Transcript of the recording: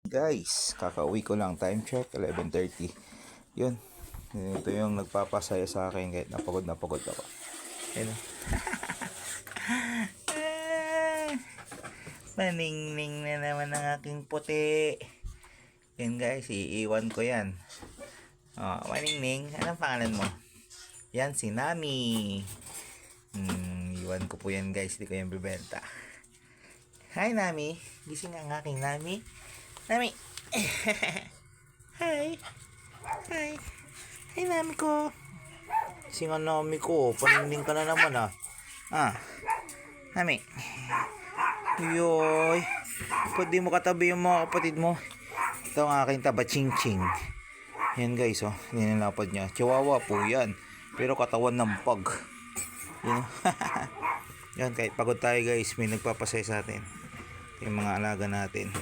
Guys, kakauwi ko lang. Time check, 11:30. Yun. Ito yung nagpapasaya sa akin kahit napagod ako. Ayun. Maningning na naman ang aking puti. Yan guys, iiwan ko yan. Oh, Maningning, anong pangalan mo? Yan, si Nami. Iwan ko po yan guys, di ko yan bibenta. Hi Nami, gising ang aking Nami. Nami. Hi. Hi. Hi Nami ko. Gising ang Nami ko, paningning ka na naman ah. Nami. Yoy. Pwede mo katabi yung mga kapatid mo. Ito ang aking taba ching ching. Yan guys oh, nilalapad niya. Chihuahua po yan. Pero katawan ng pug. Yan. Yan, kahit pagod tayo guys, may nagpapasaya sa atin. Yung mga alaga natin.